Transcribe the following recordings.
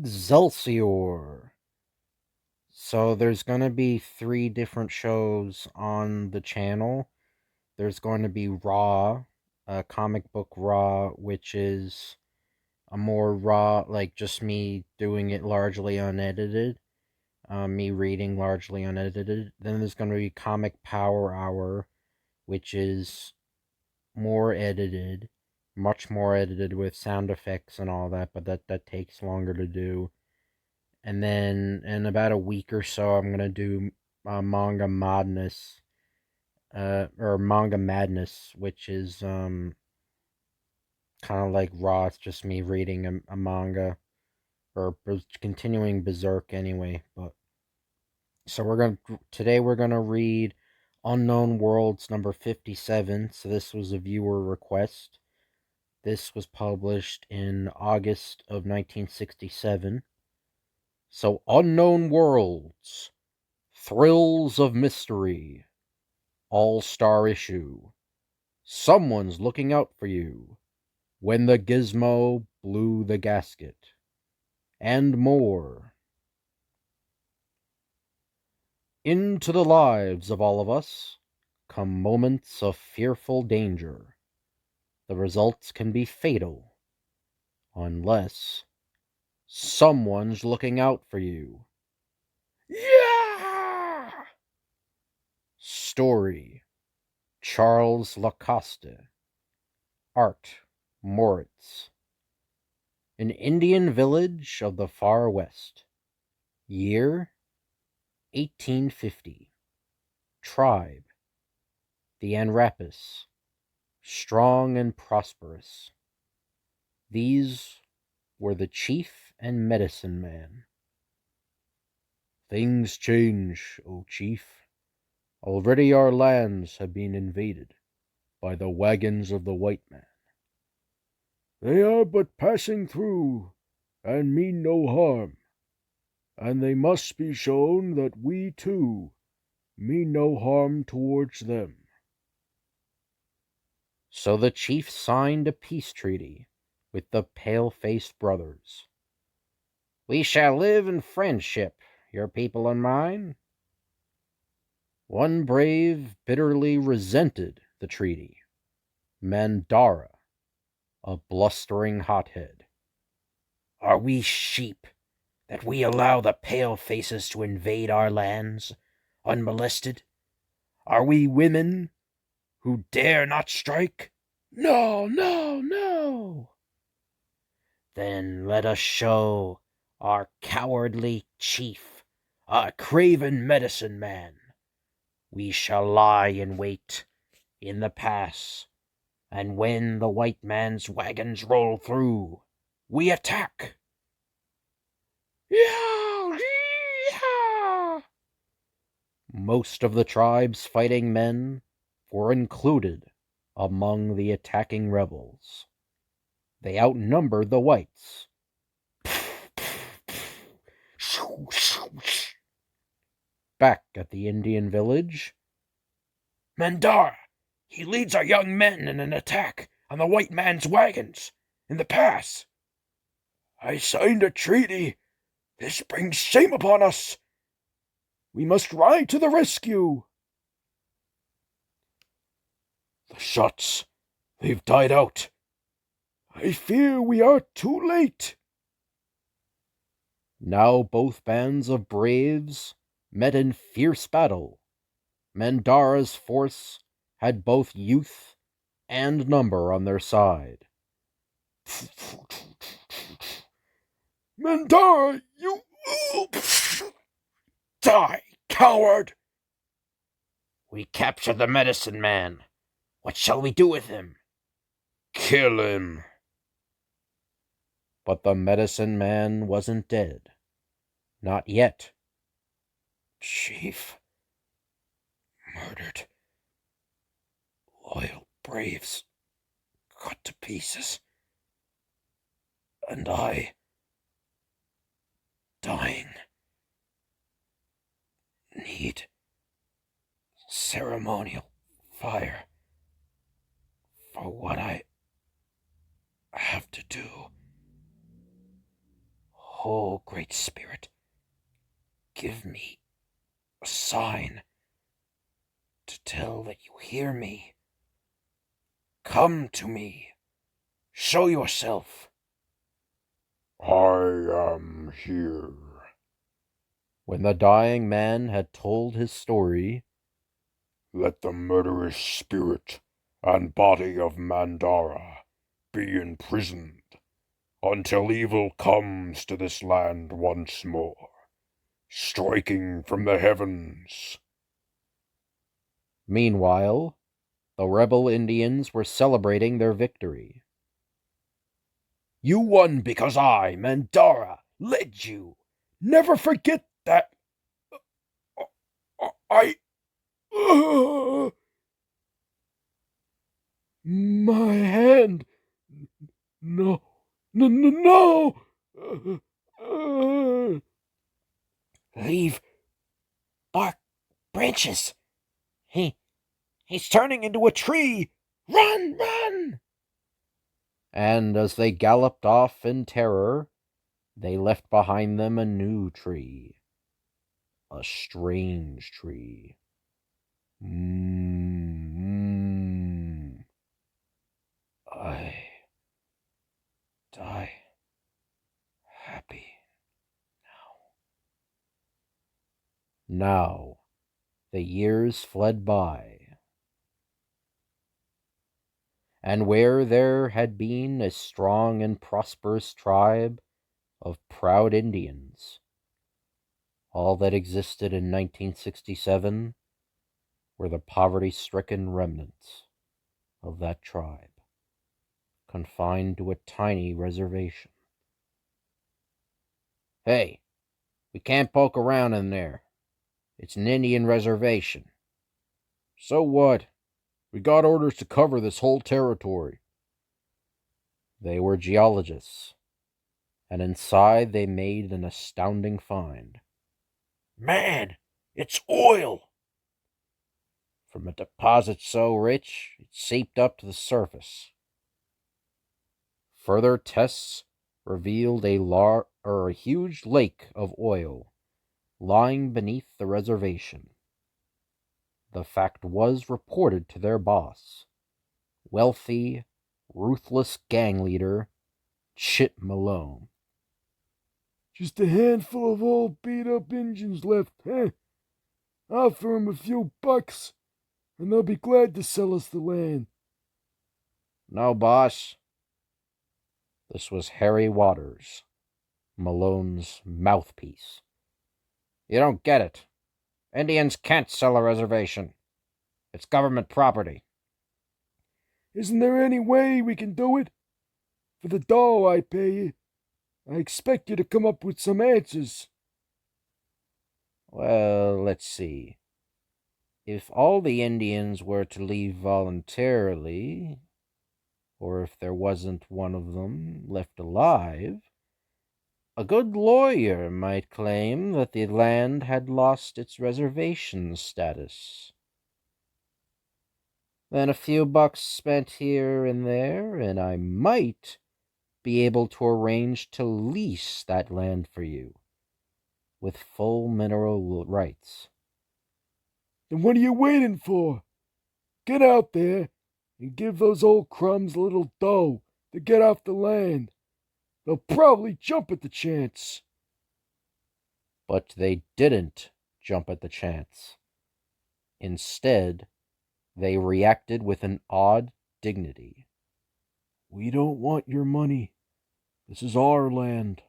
Excelsior. So there's going to be 3 different shows on the channel. There's going to be Raw, comic book Raw, which is a more raw, like just me doing it largely unedited, me reading largely unedited. Then there's going to be Comic Power Hour, which is more edited, much more edited with sound effects and all that, but that takes longer to do. And then in about a week or so, I'm gonna do Manga Madness, or Manga Madness, which is kind of like Raw. It's just me reading a manga, or continuing Berserk anyway. But so today we're gonna read Unknown Worlds number 57. So this was a viewer request. This was published in August of 1967. So Unknown Worlds, Thrills of Mystery, All-Star Issue, Someone's Looking Out for You, When the Gizmo Blew the Gasket, and more. Into the lives of all of us come moments of fearful danger. The results can be fatal unless someone's looking out for you. Yeah! Story: Charles Lacoste. Art: Moritz. An Indian village of the far west. Year: 1850. Tribe: the Anrapis. Strong and prosperous. These were the chief and medicine man. Things change, O chief. Already our lands have been invaded by the wagons of the white man. They are but passing through, and mean no harm, and they must be shown that we, too, mean no harm towards them. So the chief signed a peace treaty with the pale-faced brothers. We shall live in friendship, your people and mine. One brave bitterly resented the treaty, Mandara, a blustering hothead. Are we sheep that we allow the pale faces to invade our lands unmolested? Are we women who dare not strike? No, no, no! Then let us show our cowardly chief, our craven medicine man. We shall lie in wait in the pass, and when the white man's wagons roll through, we attack. Yeah, yeah. Most of the tribe's fighting men were included among the attacking rebels. They outnumbered the whites. Back at the Indian village, Mandara, he leads our young men in an attack on the white man's wagons in the pass. I signed a treaty. This brings shame upon us. We must ride to the rescue. The shots, they've died out. I fear we are too late. Now both bands of braves met in fierce battle. Mandara's force had both youth and number on their side. Mandara, you... Die, coward! We captured the medicine man. What shall we do with him? Kill him. But the medicine man wasn't dead. Not yet. Chief. Murdered. Loyal braves. Cut to pieces. And I... dying. Need... ceremonial fire. For what I... have to do. Oh, Great Spirit, give me a sign to tell that you hear me. Come to me. Show yourself. I am here. When the dying man had told his story, Let the murderous spirit and body of Mandara be imprisoned until evil comes to this land once more, striking from the heavens. meanwhile, the rebel Indians were celebrating their victory. You won because I, Mandara, led you. Never forget that. I. My hand. No. No, no, no. Leave bark branches. He's turning into a tree. Run, run! And as they galloped off in terror, they left behind them a new tree. A strange tree. I die happy now. Now, the years fled by, and where there had been a strong and prosperous tribe of proud Indians, all that existed in 1967 were the poverty-stricken remnants of that tribe, confined to a tiny reservation. Hey, we can't poke around in there. It's an Indian reservation. So what? We got orders to cover this whole territory. They were geologists, and inside they made an astounding find. Man, it's oil! From a deposit so rich, it seeped up to the surface. Further tests revealed a huge lake of oil lying beneath the reservation. The fact was reported to their boss, wealthy, ruthless gang leader Chip Malone. Just a handful of old beat-up engines left, huh? Offer 'em a few bucks, and they'll be glad to sell us the land. No, boss. This was Harry Waters, Malone's mouthpiece. You don't get it. Indians can't sell a reservation. It's government property. Isn't there any way we can do it? For the dough I pay you, I expect you to come up with some answers. Well, let's see. If all the Indians were to leave voluntarily, or if there wasn't one of them left alive, a good lawyer might claim that the land had lost its reservation status. Then a few bucks spent here and there, and I might be able to arrange to lease that land for you, with full mineral rights. Then what are you waiting for? Get out there and give those old crumbs a little dough to get off the land. They'll probably jump at the chance. But they didn't jump at the chance. Instead, they reacted with an odd dignity. We don't want your money. This is our land,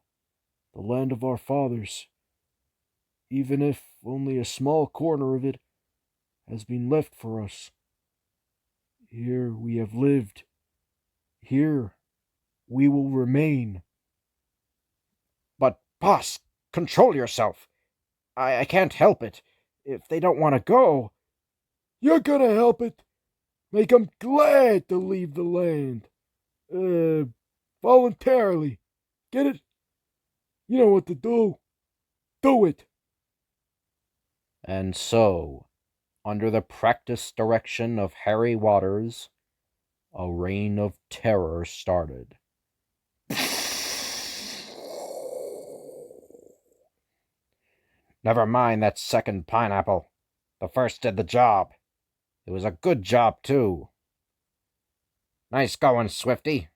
the land of our fathers. Even if only a small corner of it has been left for us. Here we have lived. Here we will remain. But, boss, control yourself. I can't help it. If they don't want to go... You're gonna help it. Make 'em glad to leave the land. Voluntarily. Get it? You know what to do. Do it. And so, under the practiced direction of Harry Waters, a reign of terror started. Never mind that second pineapple. The first did the job. It was a good job, too. Nice going, Swifty.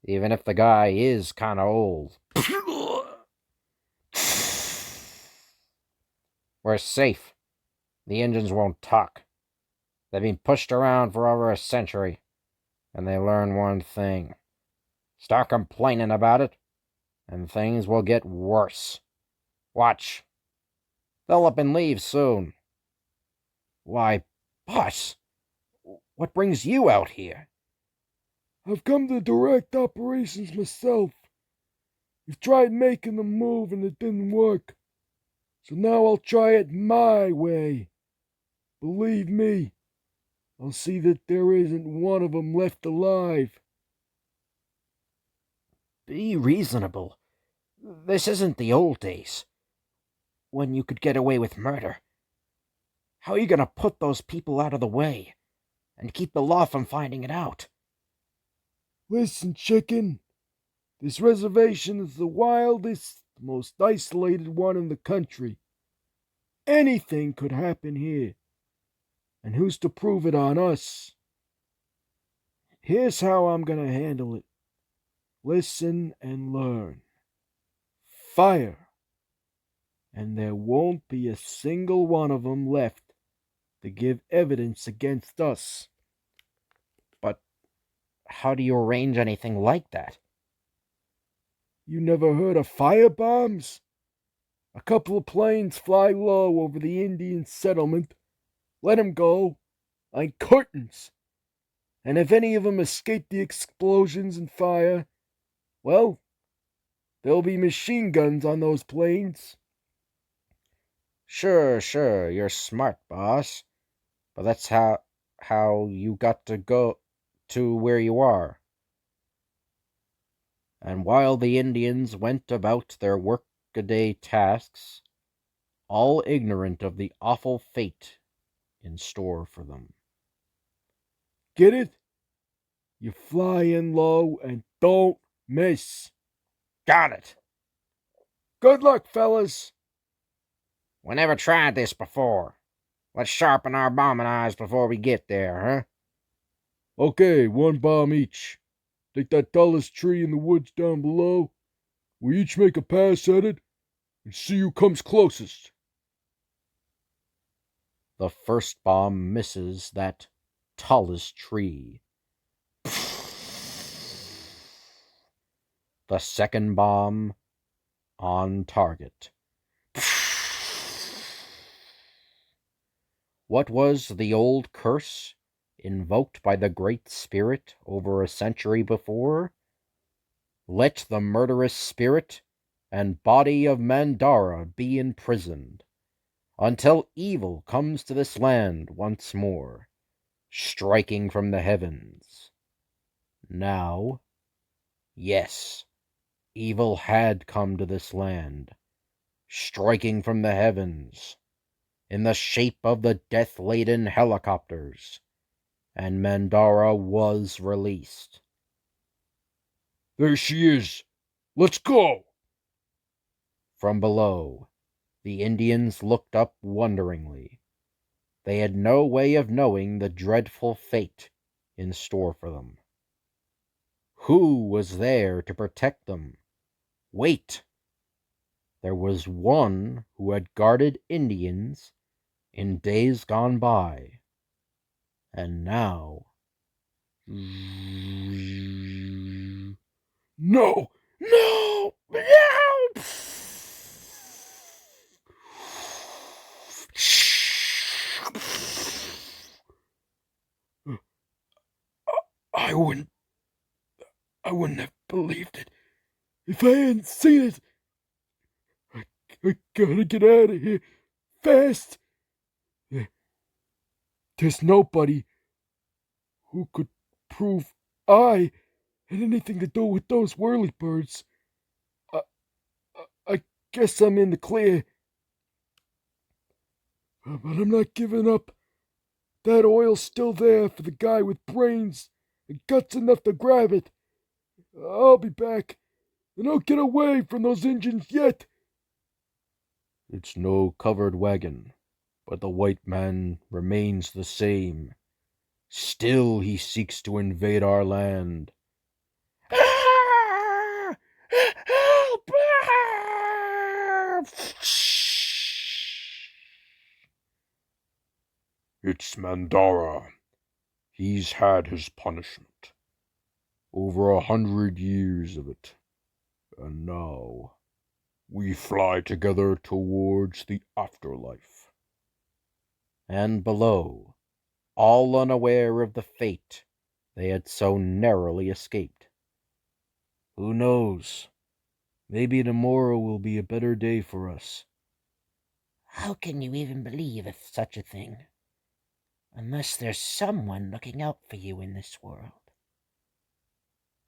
Even if the guy is kinda old. We're safe. The engines won't talk. They've been pushed around for over a century, and they learn one thing. Start complaining about it, and things will get worse. Watch. They'll up and leave soon. Why, boss, what brings you out here? I've come to direct operations myself. You've tried making the move and it didn't work. So now I'll try it my way. Believe me, I'll see that there isn't one of 'em left alive. Be reasonable. This isn't the old days, when you could get away with murder. How are you going to put those people out of the way and keep the law from finding it out? Listen, chicken. This reservation is the wildest, most isolated one in the country. Anything could happen here. And who's to prove it on us? Here's how I'm going to handle it. Listen and learn. Fire. And there won't be a single one of 'em left to give evidence against us. But how do you arrange anything like that? You never heard of fire bombs? A couple of planes fly low over the Indian settlement, let 'em go, like curtains. And if any of 'em escape the explosions and fire, well, there'll be machine guns on those planes. Sure, you're smart, boss. But that's how you got to go to where you are. And while the Indians went about their workaday tasks, all ignorant of the awful fate in store for them. Get it? You fly in low and don't miss. Got it! Good luck, fellas. We never tried this before. Let's sharpen our bombing eyes before we get there, huh? Okay, one bomb each. Take that tallest tree in the woods down below. We each make a pass at it and see who comes closest. The first bomb misses that tallest tree. The second bomb on target. What was the old curse invoked by the Great Spirit over a century before? Let the murderous spirit and body of Mandara be imprisoned, until evil comes to this land once more, striking from the heavens. Now, yes, evil had come to this land, striking from the heavens, in the shape of the death-laden helicopters, and Mandara was released. There she is. Let's go. From below, the Indians looked up wonderingly. They had no way of knowing the dreadful fate in store for them. Who was there to protect them? Wait! There was one who had guarded Indians in days gone by, and now... No! No! No! I wouldn't have believed it if I hadn't seen it. I gotta get out of here fast. There's nobody who could prove I had anything to do with those whirlybirds. I guess I'm in the clear. But I'm not giving up. That oil's still there for the guy with brains and guts enough to grab it. I'll be back, and I'll get away from those engines yet. It's no covered wagon, but the white man remains the same. Still he seeks to invade our land. Ah! Help! It's Mandara. He's had his punishment. Over 100 years of it. And now we fly together towards the afterlife. And below, all unaware of the fate they had so narrowly escaped. Who knows? Maybe tomorrow will be a better day for us. How can you even believe of such a thing? Unless there's someone looking out for you in this world.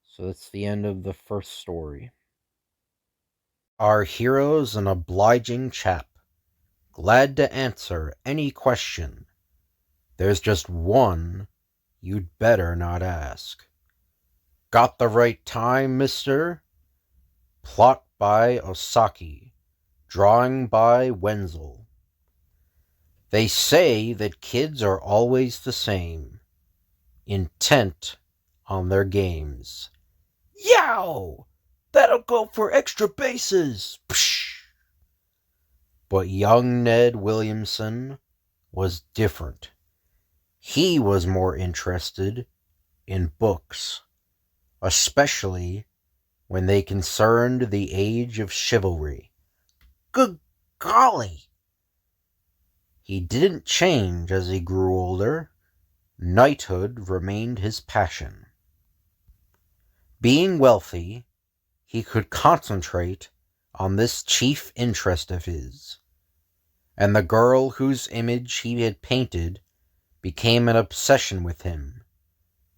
So that's the end of the first story. Our hero's an obliging chap, glad to answer any question. There's just one you'd better not ask. Got the right time, mister? Plot by Osaki, drawing by Wenzel. They say that kids are always the same, intent on their games. Yow! That'll go for extra bases! Psh! But young Ned Williamson was different. He was more interested in books, especially when they concerned the age of chivalry. Good golly! He didn't change as he grew older. Knighthood remained his passion. Being wealthy, he could concentrate on this chief interest of his, and the girl whose image he had painted became an obsession with him.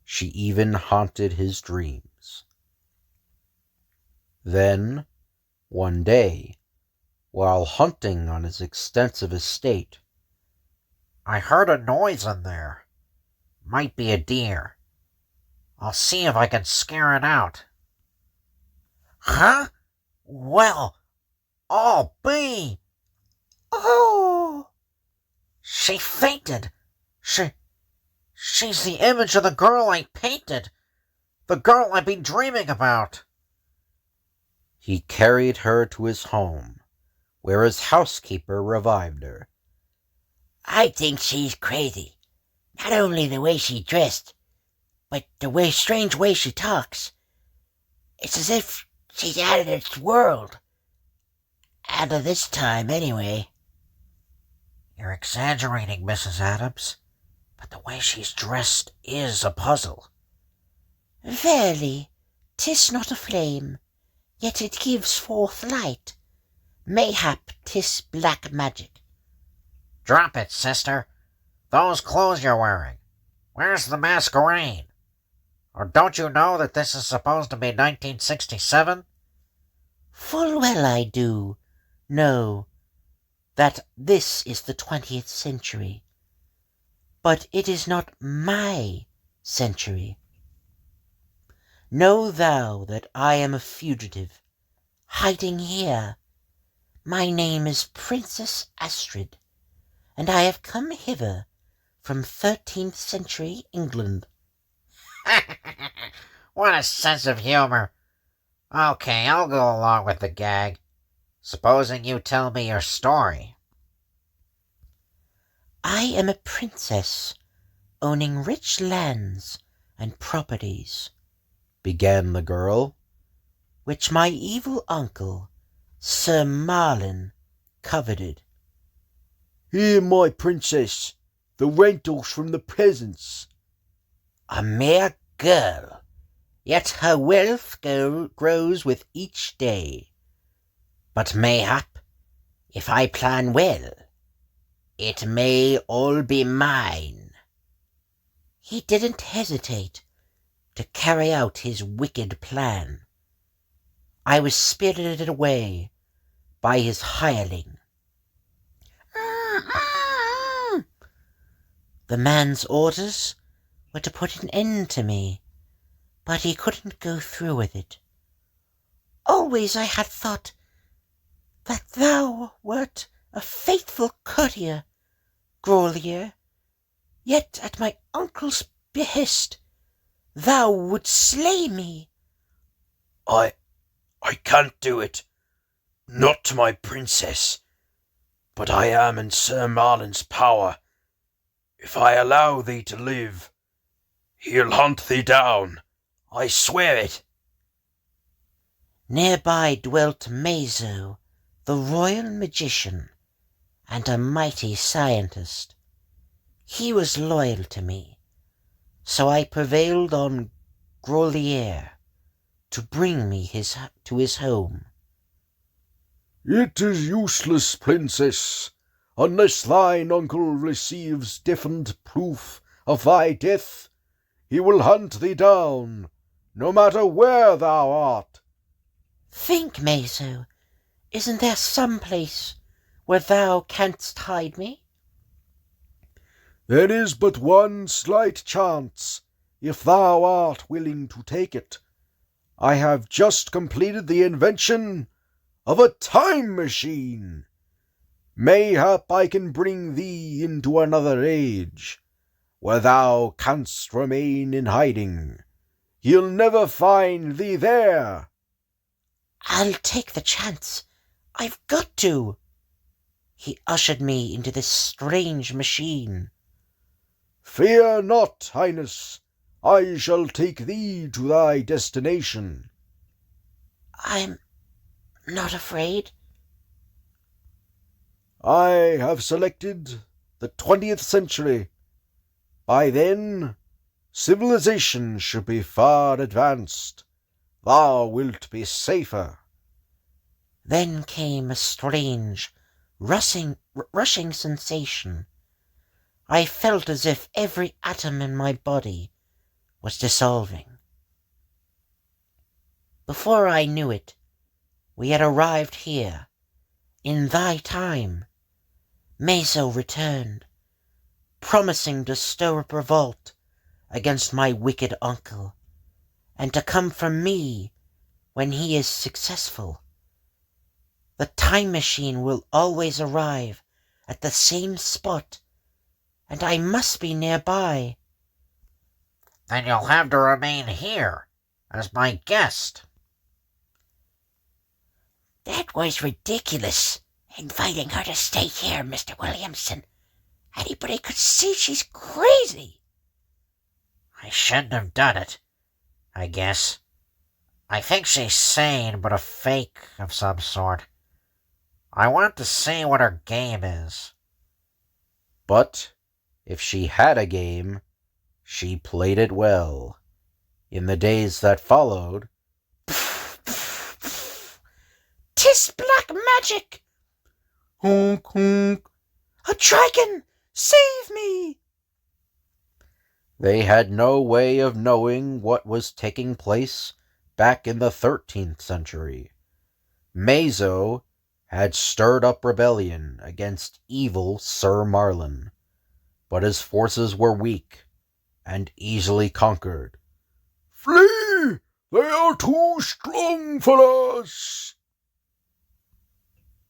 She even haunted his dreams. Then, one day, while hunting on his extensive estate, I heard a noise in there. Might be a deer. I'll see if I can scare it out. Huh? Well, I'll be. Oh! She fainted. She's the image of the girl I painted. The girl I've been dreaming about. He carried her to his home, where his housekeeper revived her. I think she's crazy. Not only the way she dressed, but the strange way she talks. It's as if she's out of this world. Out of this time, anyway. You're exaggerating, Mrs. Adams, but the way she's dressed is a puzzle. Verily, 'tis not a flame, yet it gives forth light. Mayhap 'tis black magic. Drop it, sister. Those clothes you're wearing. Where's the masquerade? Or don't you know that this is supposed to be 1967? Full well I do know that this is the 20th century. But it is not my century. Know thou that I am a fugitive, hiding here. My name is Princess Astrid, and I have come hither from 13th century England. What a sense of humor. Okay, I'll go along with the gag. Supposing you tell me your story. I am a princess, owning rich lands and properties, began the girl, which my evil uncle, Sir Marlin, coveted. Here, my princess, the rentals from the peasants. A mere girl, yet her wealth grows with each day. But mayhap, if I plan well, it may all be mine. He didn't hesitate to carry out his wicked plan. I was spirited away by his hireling. The man's orders were to put an end to me, but he couldn't go through with it. Always I had thought that thou wert a faithful courtier, Grolier, yet at my uncle's behest thou wouldst slay me. I can't do it. Not to my princess. But I am in Sir Marlin's power. If I allow thee to live, he'll hunt thee down. I swear it. Nearby dwelt Mazo, the royal magician, and a mighty scientist. He was loyal to me, so I prevailed on Grolier to bring me to his home. It is useless, princess, unless thine uncle receives definite proof of thy death. He will hunt thee down, no matter where thou art. Think, Mazo, isn't there some place where thou canst hide me? There is but one slight chance, if thou art willing to take it. I have just completed the invention of a time machine. Mayhap I can bring thee into another age, where thou canst remain in hiding. He'll never find thee there. I'll take the chance. I've got to. He ushered me into this strange machine. Fear not, Highness. I shall take thee to thy destination. I'm not afraid. I have selected the 20th century. By then, civilization should be far advanced. Thou wilt be safer. Then came a strange, rushing sensation. I felt as if every atom in my body was dissolving. Before I knew it, we had arrived here, in thy time. Mazo returned, promising to stir up revolt against my wicked uncle, and to come for me when he is successful. The time machine will always arrive at the same spot, and I must be nearby. Then you'll have to remain here as my guest. That was ridiculous, inviting her to stay here, Mr. Williamson. Anybody could see she's crazy. I shouldn't have done it, I guess. I think she's sane, but a fake of some sort. I want to see what her game is. But if she had a game, she played it well. In the days that followed, 'Tis black magic! Honk, honk. A dragon! Save me! they had no way of knowing what was taking place back in the 13th century. Mazo had stirred up rebellion against evil Sir Marlin, but his forces were weak and easily conquered. Flee! They are too strong for us!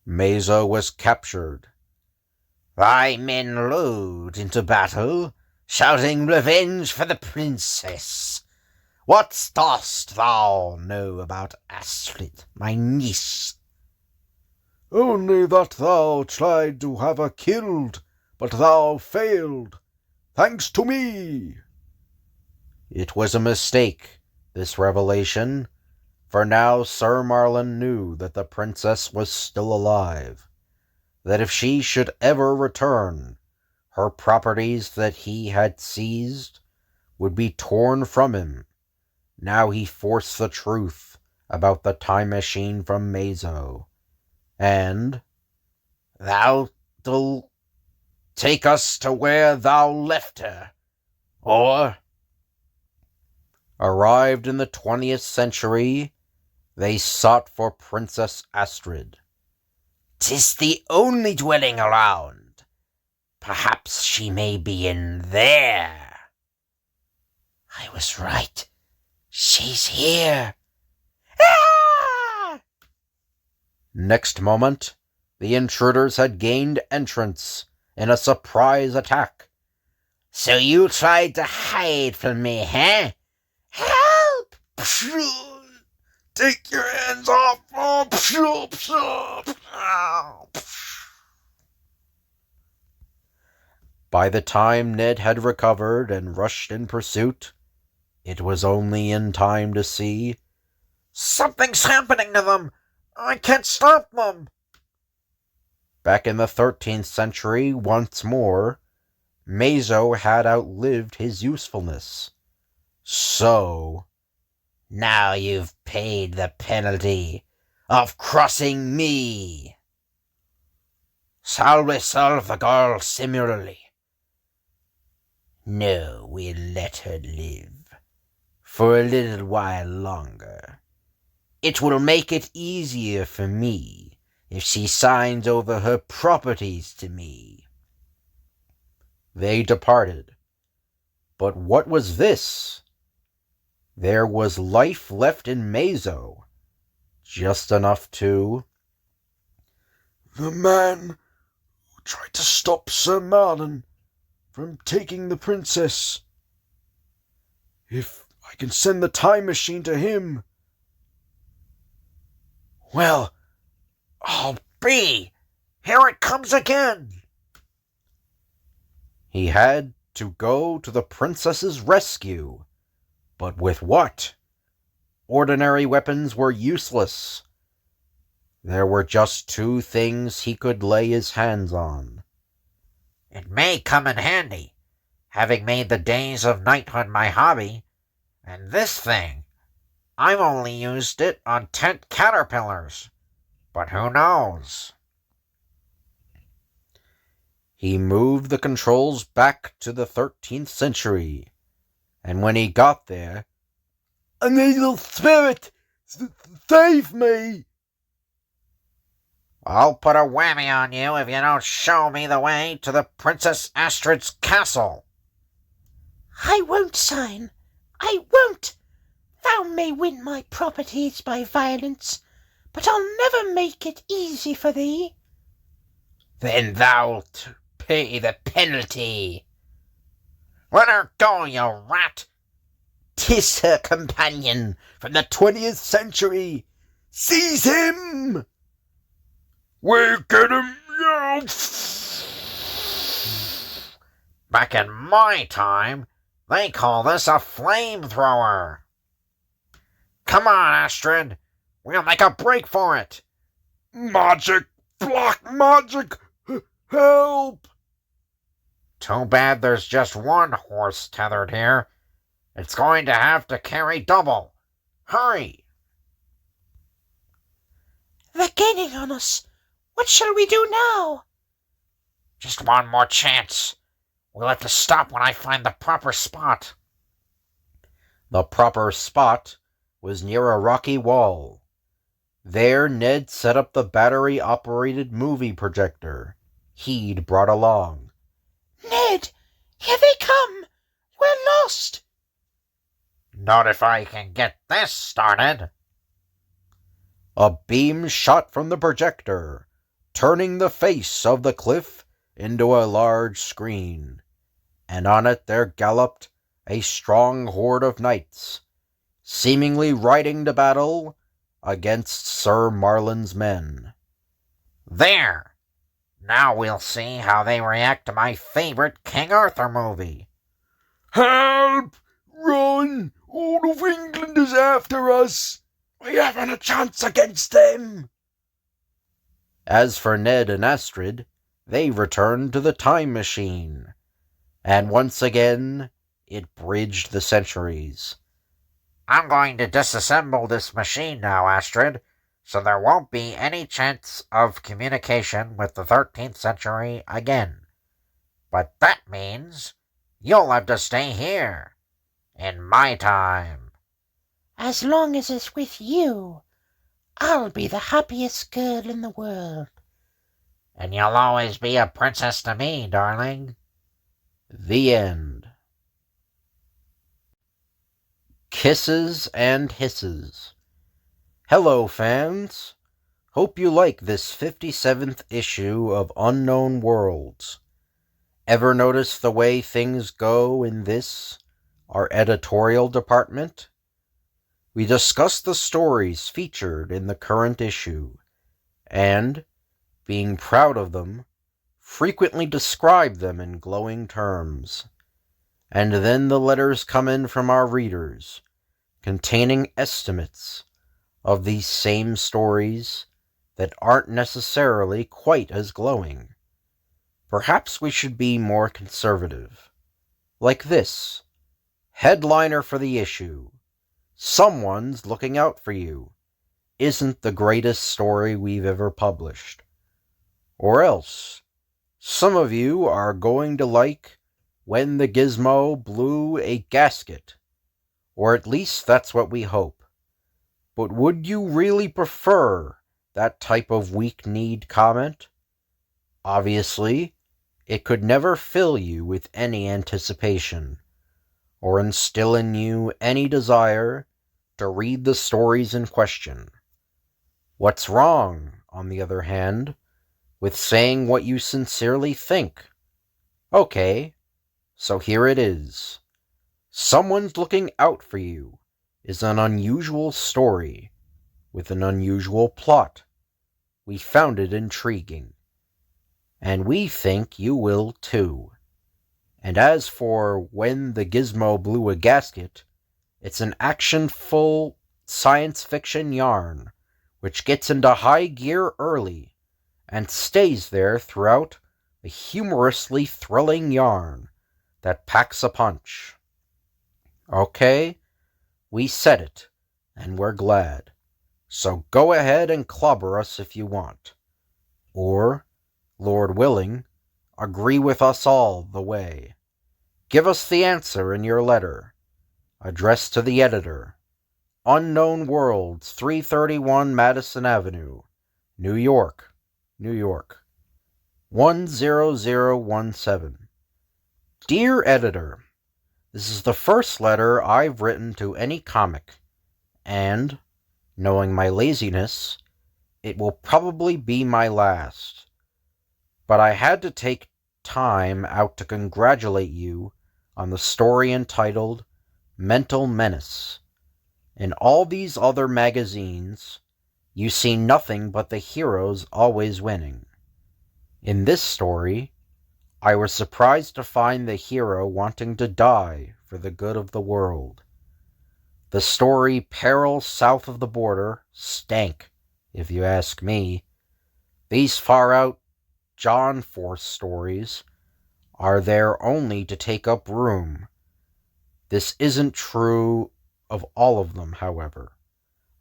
Mazo was captured. Thy men rode into battle, shouting revenge for the princess. What dost thou know about Astrid, my niece? Only that thou tried to have her killed, but thou failed, thanks to me. It was a mistake, this revelation, for now Sir Marlin knew that the princess was still alive, that if she should ever return, her properties that he had seized would be torn from him. Now he forced the truth about the time machine from Mazo, and, Thou'lt take us to where thou left her, or... arrived in the 20th century, they sought for Princess Astrid. 'Tis the only dwelling around. Perhaps she may be in there. I was right. She's here. Ah! Next moment, The intruders had gained entrance in a surprise attack. So you tried to hide from me, huh? Help! Take your hands off! By the time Ned had recovered and rushed in pursuit, it was only in time to see Something's happening to them! I can't stop them! back in the 13th century once more, Mazo had outlived his usefulness. So, Now you've paid the penalty of crossing me. Shall we solve the girl similarly? No, we'll let her live for a little while longer. It will make it easier for me if she signs over her properties to me. they departed. But what was this? There was life left in Mazo, just enough to... The man who tried to stop Sir Marlon from taking the princess. If I can send the time machine to him, well, I'll be! Here it comes again! He had to go to the princess's rescue. But with what? Ordinary weapons were useless. There were just two things he could lay his hands on. It may come in handy, having made the days of knighthood my hobby. And this thing, I've only used it on tent caterpillars. But who knows? He moved the controls back to the 13th century, and when he got there, an evil spirit, save me! I'll put a whammy on you if you don't show me the way to the Princess Astrid's castle. I won't sign. I won't. Thou may win my properties by violence, but I'll never make it easy for thee. Then thou'lt pay the penalty. Let her go, you rat! 'Tis her companion from the 20th century. Seize him! We'll get him now! Back in my time, they call this a flamethrower. Come on, Astrid. We'll make a break for it. Magic! Black magic! Help! Too bad there's just one horse tethered here. It's going to have to carry double. Hurry! They're gaining on us. What shall we do now? Just one more chance. We'll have to stop when I find the proper spot. the proper spot was near a rocky wall. There Ned set up the battery-operated movie projector he'd brought along. Ned, here they come. We're lost. Not if I can get this started. A beam shot from the projector, turning the face of the cliff into a large screen, and on it there galloped a strong horde of knights, seemingly riding to battle against Sir Marlon's men. There! Now we'll see how they react to my favorite King Arthur movie. Help! Run! All of England is after us! We haven't a chance against them! As for Ned and Astrid, they returned to the time machine, and once again it bridged the centuries. I'm going to disassemble this machine now, Astrid, so there won't be any chance of communication with the 13th century again. But that means you'll have to stay here, in my time. As long as it's with you, I'll be the happiest girl in the world. And you'll always be a princess to me, darling. The end. Kisses and Hisses. Hello, fans. Hope you like this 57th issue of Unknown Worlds. Ever notice the way things go in this, our editorial department? We discuss the stories featured in the current issue, and, being proud of them, frequently describe them in glowing terms. And then the letters come in from our readers, containing estimates of these same stories that aren't necessarily quite as glowing. Perhaps we should be more conservative. Like this. Headliner for the issue. Someone's looking out for you. Isn't the greatest story we've ever published. Or else, some of you are going to like When the Gizmo Blew a Gasket. Or at least that's what we hope. But would you really prefer that type of weak-kneed comment? Obviously, it could never fill you with any anticipation, or instill in you any desire to read the stories in question. What's wrong, on the other hand, with saying what you sincerely think? Okay, so here it is. Someone's Looking Out for You is an unusual story with an unusual plot. We found it intriguing, and we think you will too. And as for When the Gizmo Blew a Gasket, it's an action-full science fiction yarn which gets into high gear early and stays there throughout, a humorously thrilling yarn that packs a punch. Okay, we said it, and we're glad. So go ahead and clobber us if you want. Or, Lord willing, agree with us all the way. Give us the answer in your letter. Addressed to the editor. Unknown Worlds, 331 Madison Avenue, New York, New York. 10017. Dear Editor, this is the first letter I've written to any comic, and, knowing my laziness, it will probably be my last. But I had to take time out to congratulate you on the story entitled Mental Menace. In all these other magazines, you see nothing but the heroes always winning. In this story, I was surprised to find the hero wanting to die for the good of the world. The story Peril South of the Border stank, if you ask me. These far-out John Force stories are there only to take up room. This isn't true of all of them, however,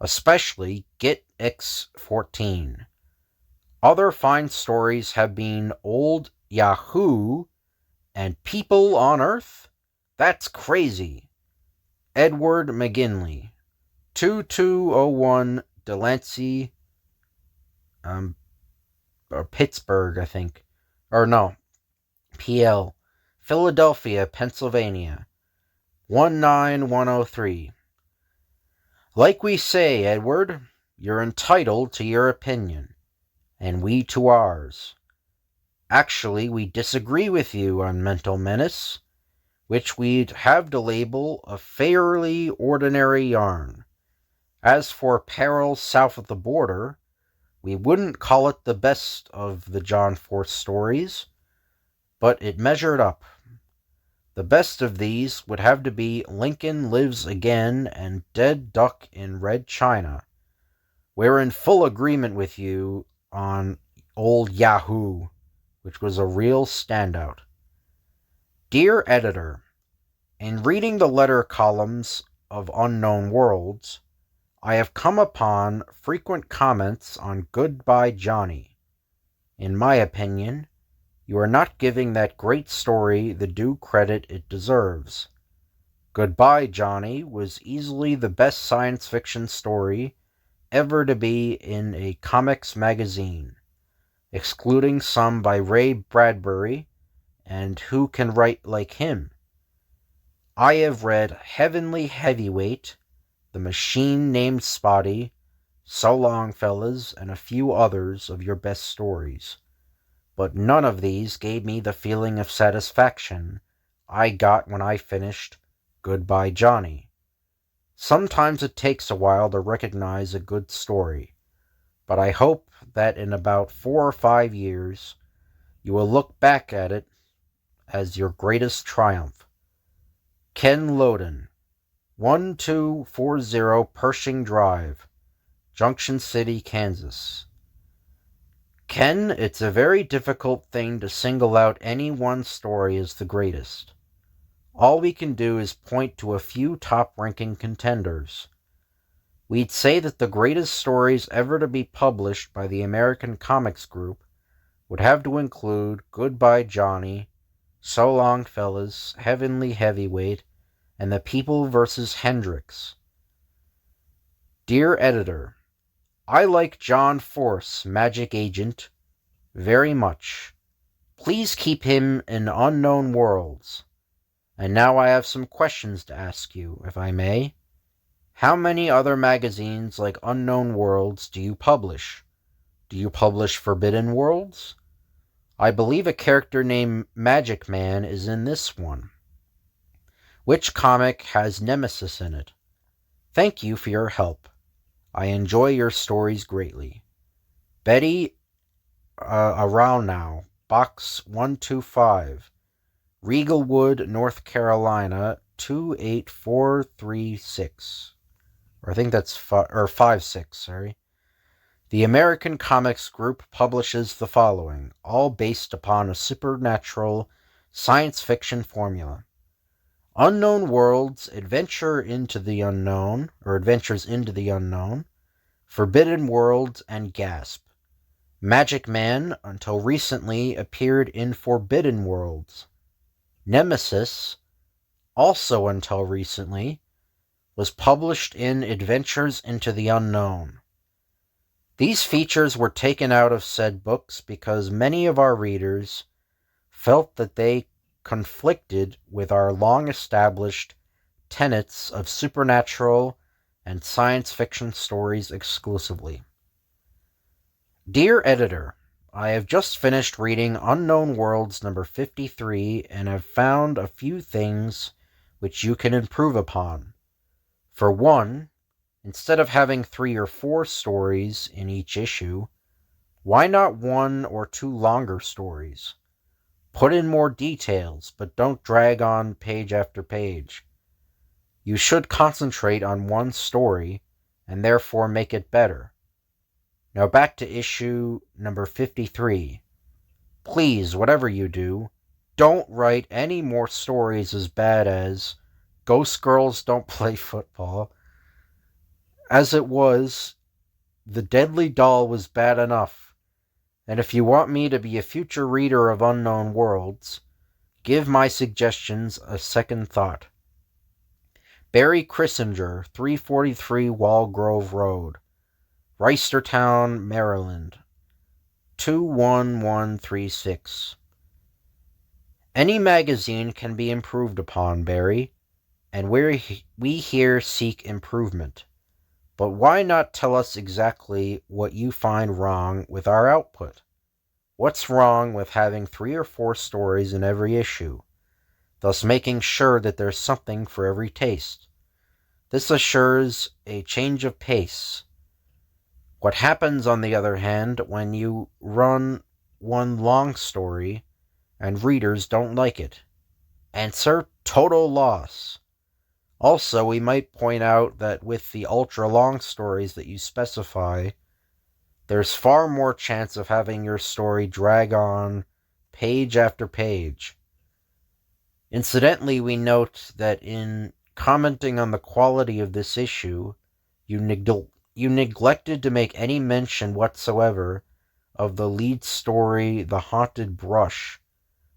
especially Get X14. Other fine stories have been Old Yahoo and People on Earth? That's crazy. Edward McGinley, 2201 Delancey, or Pittsburgh, I think. Or no, PL, Philadelphia, Pennsylvania, 19103. Like we say, Edward, you're entitled to your opinion, and we to ours. Actually, we disagree with you on Mental Menace, which we'd have to label a fairly ordinary yarn. As for Peril South of the Border, we wouldn't call it the best of the John Force stories, but it measured up. The best of these would have to be Lincoln Lives Again and Dead Duck in Red China. We're in full agreement with you on Old Yahoo, which was a real standout. Dear Editor, in reading the letter columns of Unknown Worlds, I have come upon frequent comments on Goodbye Johnny. In my opinion, you are not giving that great story the due credit it deserves. Goodbye Johnny was easily the best science fiction story ever to be in a comics magazine, excluding some by Ray Bradbury and Who Can Write Like Him. I have read Heavenly Heavyweight, The Machine Named Spotty, So Long Fellas, and a few others of your best stories. But none of these gave me the feeling of satisfaction I got when I finished Goodbye Johnny. Sometimes it takes a while to recognize a good story, but I hope that in about 4 or 5 years you will look back at it as your greatest triumph. Ken Loden, 1240 Pershing Drive, Junction City, Kansas. Ken, it's a very difficult thing to single out any one story as the greatest. All we can do is point to a few top-ranking contenders. We'd say that the greatest stories ever to be published by the American Comics Group would have to include Goodbye Johnny, So Long Fellas, Heavenly Heavyweight, and The People vs. Hendrix. Dear Editor, I like John Force, Magic Agent, very much. Please keep him in Unknown Worlds. And now I have some questions to ask you, if I may. How many other magazines like Unknown Worlds do you publish? Do you publish Forbidden Worlds? I believe a character named Magic Man is in this one. Which comic has Nemesis in it? Thank you for your help. I enjoy your stories greatly. Betty Around Now, Box 125, Regalwood, North Carolina, 28436. Or I think that's 56, sorry. The American Comics Group publishes the following, all based upon a supernatural science fiction formula. Unknown Worlds, Adventures into the Unknown, Forbidden Worlds, and Gasp. Magic Man, until recently, appeared in Forbidden Worlds. Nemesis, also until recently, was published in Adventures into the Unknown. These features were taken out of said books because many of our readers felt that they conflicted with our long-established tenets of supernatural and science fiction stories exclusively. Dear Editor, I have just finished reading Unknown Worlds number 53 and have found a few things which you can improve upon. For one, instead of having 3 or 4 stories in each issue, why not 1 or 2 longer stories? Put in more details, but don't drag on page after page. You should concentrate on one story, and therefore make it better. Now back to issue number 53. Please, whatever you do, don't write any more stories as bad as Ghost Girls Don't Play Football. As it was, The Deadly Doll was bad enough. And if you want me to be a future reader of Unknown Worlds, give my suggestions a second thought. Barry Christinger, 343 Wallgrove Road, Reisterstown, Maryland, 21136. Any magazine can be improved upon, Barry, and we here seek improvement. But why not tell us exactly what you find wrong with our output? What's wrong with having 3 or 4 stories in every issue, thus making sure that there's something for every taste? This assures a change of pace. What happens, on the other hand, when you run one long story and readers don't like it? Answer: total loss. Also, we might point out that with the ultra-long stories that you specify, there's far more chance of having your story drag on page after page. Incidentally, we note that in commenting on the quality of this issue, you neglected to make any mention whatsoever of the lead story, The Haunted Brush,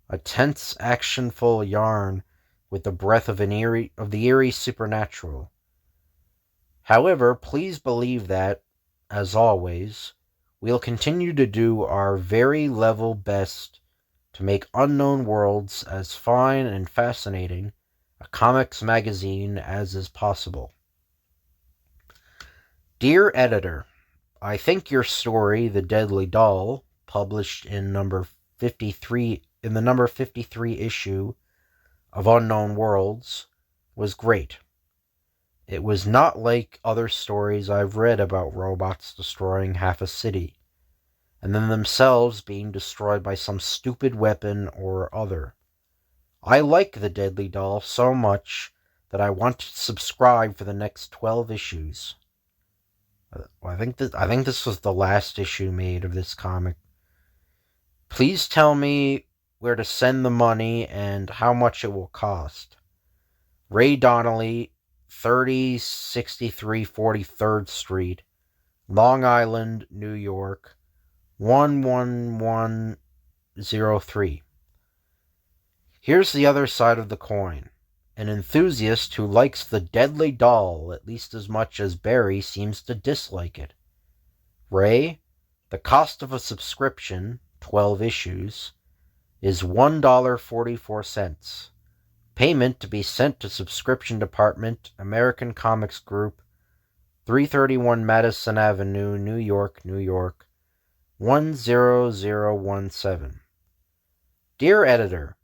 a tense, actionful yarn with the breath of the eerie supernatural. However, please believe that, as always, we'll continue to do our very level best to make Unknown Worlds as fine and fascinating a comics magazine as is possible. Dear Editor, I think your story, The Deadly Doll, published in number 53 in the number 53 issue of Unknown Worlds, was great. It was not like other stories I've read about robots destroying half a city, and then themselves being destroyed by some stupid weapon or other. I like The Deadly Doll so much that I want to subscribe for the next 12 issues. I think this was the last issue made of this comic. Please tell me where to send the money and how much it will cost. Ray Donnelly, 3063 43rd Street, Long Island, New York, 11103. Here's the other side of the coin. An enthusiast who likes The Deadly Doll at least as much as Barry seems to dislike it. Ray, the cost of a subscription, 12 issues, is $1.44. Payment to be sent to Subscription Department, American Comics Group, 331 Madison Avenue, New York, New York, 10017. Dear Editor,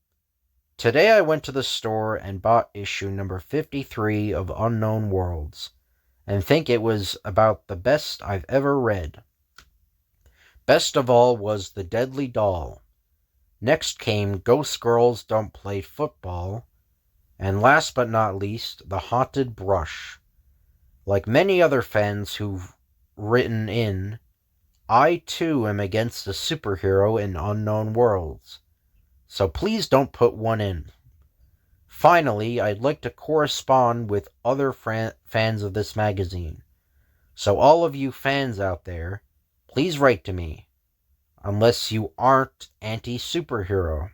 today I went to the store and bought issue number 53 of Unknown Worlds, and think it was about the best I've ever read. Best of all was The Deadly Doll. Next came Ghost Girls Don't Play Football, and last but not least, The Haunted Brush. Like many other fans who've written in, I too am against a superhero in Unknown Worlds, so please don't put one in. Finally, I'd like to correspond with other fans of this magazine. So all of you fans out there, please write to me, unless you aren't anti-superhero.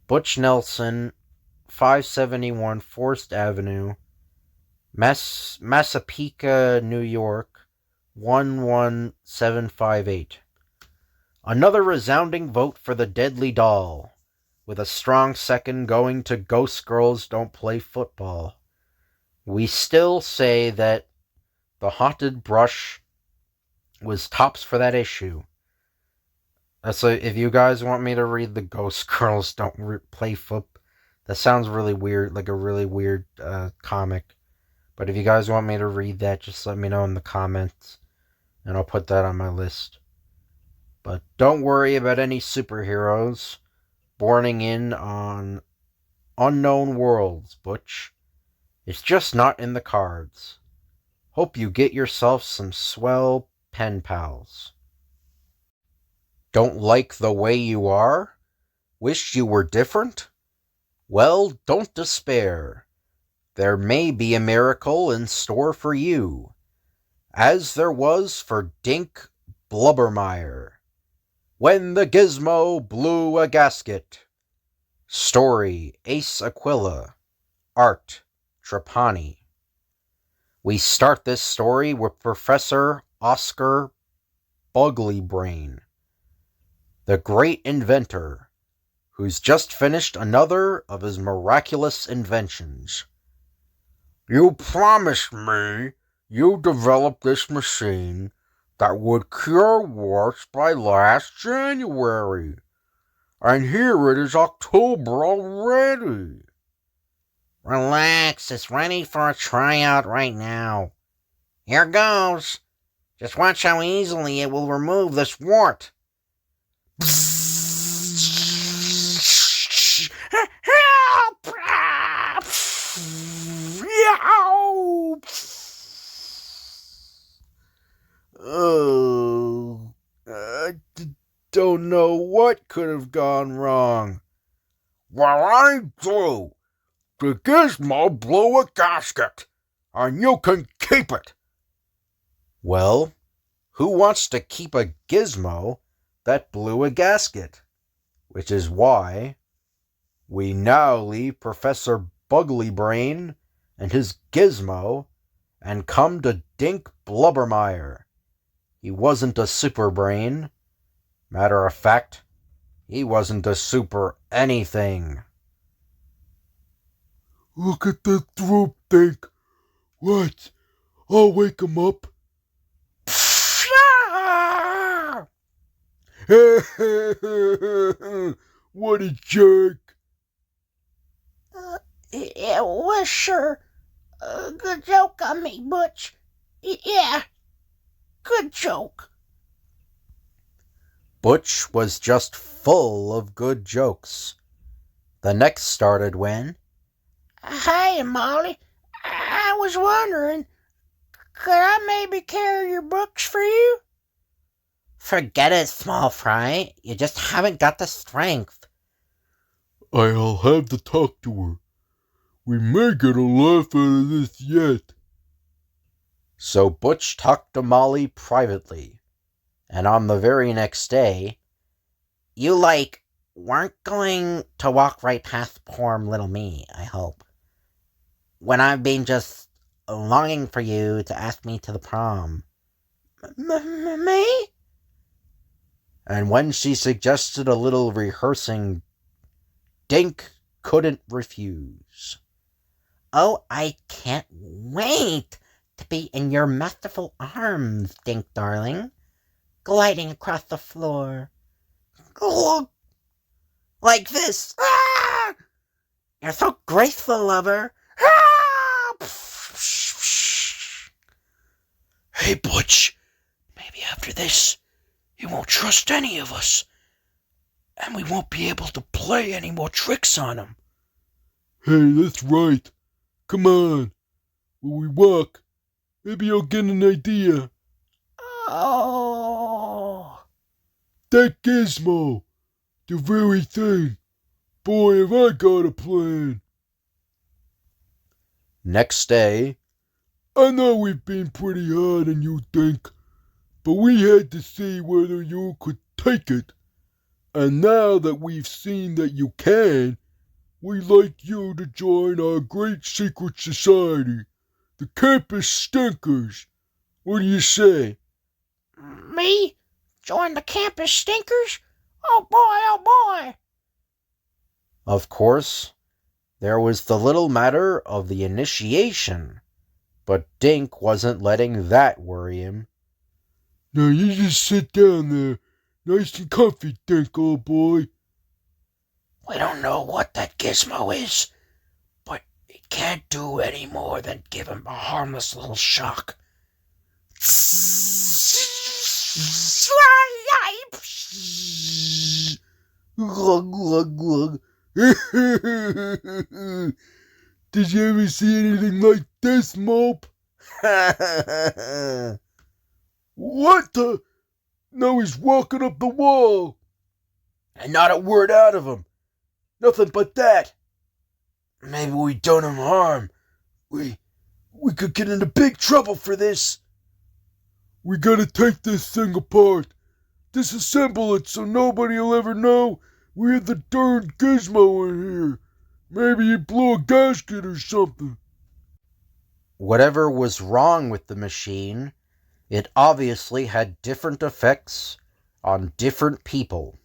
Butch Nelson, 571 Forest Avenue, Massapequa, New York, 11758. Another resounding vote for The Deadly Doll, with a strong second going to Ghost Girls Don't Play Football. We still say that The Haunted Brush was tops for that issue. So if you guys want me to read the Ghost Girls Don't Play Football, that sounds really weird, like a really weird comic. But if you guys want me to read that, just let me know in the comments, and I'll put that on my list. But don't worry about any superheroes borning in on Unknown Worlds, Butch. It's just not in the cards. Hope you get yourself some swell pen pals. Don't like the way you are? Wish you were different? Well, don't despair. There may be a miracle in store for you, as there was for Dink Blubbermeyer, when the gizmo blew a gasket. Story, Ace Aquila. Art, Trapani. We start this story with Professor Oscar Buglybrain, the great inventor, who's just finished another of his miraculous inventions. You promised me you'd develop this machine that would cure warts by last January. And here it is October already. Relax, it's ready for a tryout right now. Here goes. Just watch how easily it will remove this wart. Oh, I don't know what could have gone wrong. Well, I do. The gizmo blew a gasket, and you can keep it. Well, who wants to keep a gizmo that blew a gasket? Which is why we now leave Professor Buglybrain and his gizmo and come to Dink Blubbermeyer. He wasn't a super brain. Matter of fact, he wasn't a super anything. Look at the throat, Dink. What? I'll wake him up. What a jerk. It was sure a good joke on me, Butch. Yeah, good joke. Butch was just full of good jokes. The next started when, Hi, Molly. I was wondering, could I maybe carry your books for you? Forget it, small fry. You just haven't got the strength. I'll have to talk to her. We may get a laugh out of this yet. so Butch talked to Molly privately. And on the very next day, You, weren't going to walk right past poor little me, I hope. When I've been just longing for you to ask me to the prom. Me? and when she suggested a little rehearsing, Dink couldn't refuse. Oh, I can't wait to be in your masterful arms, Dink darling, gliding across the floor. Like this. Ah! You're so graceful, lover. Ah! Hey, Butch. Maybe after this, you won't trust any of us. And we won't be able to play any more tricks on him. Hey, that's right. Come on. When we walk, maybe I'll get an idea. Oh. That gizmo. The very thing. Boy, have I got a plan. Next day, I know we've been pretty hard on you, Dink, but we had to see whether you could take it. And now that we've seen that you can, we'd like you to join our great secret society, the Campus Stinkers. What do you say? Me? Join the campus stinkers? Oh boy, oh boy. of course, there was the little matter of the initiation, but Dink wasn't letting that worry him. Now you just sit down there, nice and comfy, Dink, old boy. We don't know what that gizmo is, but it can't do any more than give him a harmless little shock. Glug, glug, glug. Did you ever see anything like this, Mope? What the? Now he's walking up the wall. And not a word out of him. Nothing but that. Maybe we done him harm. We could get into big trouble for this. We gotta take this thing apart. Disassemble it so nobody'll ever know we had the darn gizmo in here. Maybe he blew a gasket or something. Whatever was wrong with the machine, it obviously had different effects on different people.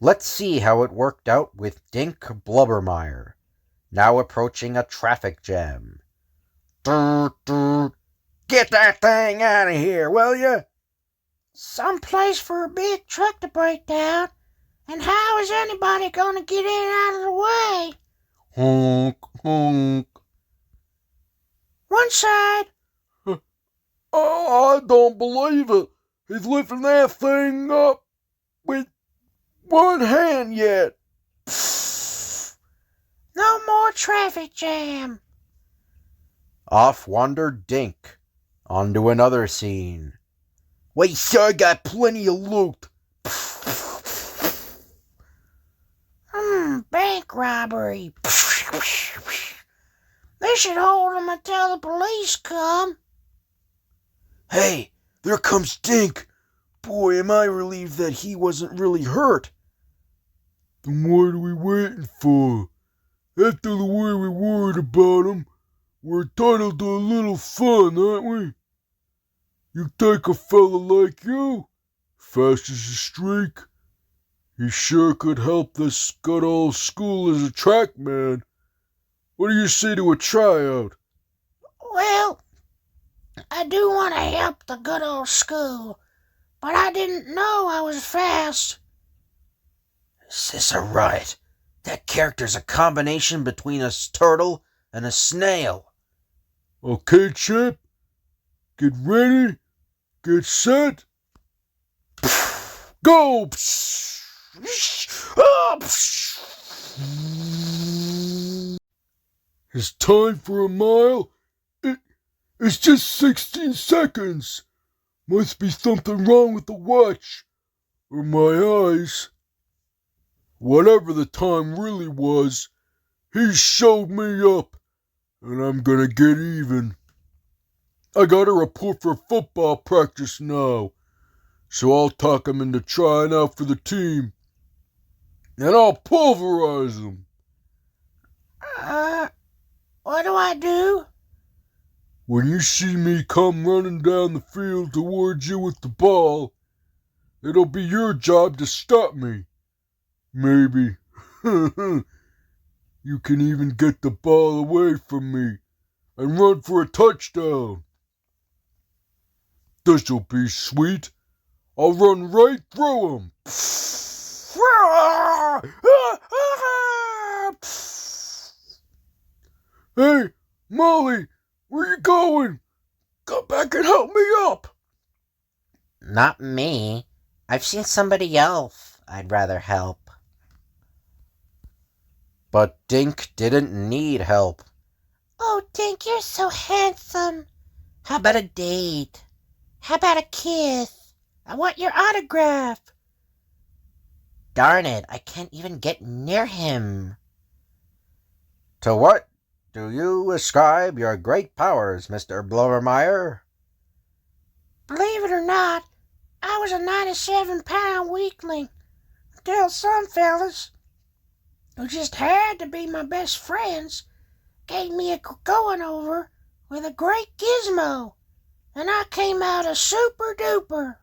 Let's see how it worked out with Dink Blubbermeyer, now approaching a traffic jam. Get that thing out of here, will you? Some place for a big truck to break down. And how is anybody gonna get in out of the way? Honk, honk. One side. Oh, I don't believe it. He's lifting that thing up with one hand yet. No more traffic jam. Off wandered Dink onto another scene. We sure got plenty of loot. Bank robbery. They should hold him until the police come. Hey, there comes Dink. Boy, am I relieved that he wasn't really hurt. Then what are we waiting for? After the way we worried about him, we're entitled to a little fun, aren't we? You take a fella like you, fast as a streak. He sure could help this good old school as a track man. What do you say to a tryout? Well, I do want to help the good old school, but I didn't know I was fast. Is this a riot? That character's a combination between a turtle and a snail. Okay, Chip, get ready, get set, go! It's time for a mile. It's just 16 seconds. Must be something wrong with the watch. Or my eyes. Whatever the time really was, he showed me up. And I'm gonna get even. I got a report for football practice now. So I'll talk him into trying out for the team. And I'll pulverize him. What do I do? When you see me come running down the field towards you with the ball, it'll be your job to stop me. Maybe. You can even get the ball away from me and run for a touchdown. This'll be sweet. I'll run right through him. Hey, Molly, where you going? Come back and help me up. Not me. I've seen somebody else I'd rather help. But Dink didn't need help. Oh, Dink, you're so handsome. How about a date? How about a kiss? I want your autograph. Darn it, I can't even get near him. To what do you ascribe your great powers, Mr. Blubbermeyer? Believe it or not, I was a 97-pound weakling. Until some fellas, who just had to be my best friends, gave me a going over with a great gizmo, and I came out a super duper.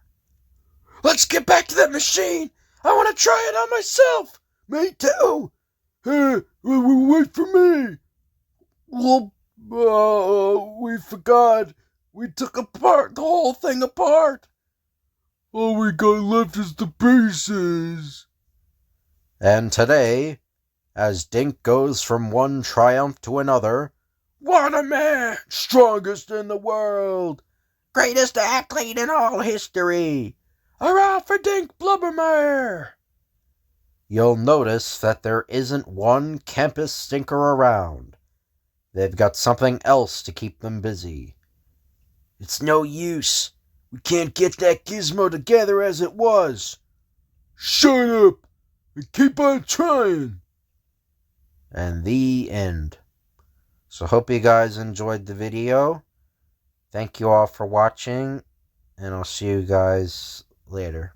Let's get back to that machine. I want to try it on myself. Me too. Hey, wait for me. Well, we forgot. We took the whole thing apart. All we got left is the pieces. And today, as Dink goes from one triumph to another, What a man! strongest in the world, greatest athlete in all history, Hurrah for Dink Blubbermeyer! you'll notice that there isn't one campus stinker around. They've got something else to keep them busy. It's no use. We can't get that gizmo together as it was. Shut up and keep on trying. And the end. So hope you guys enjoyed the video. Thank you all for watching, and I'll see you guys later.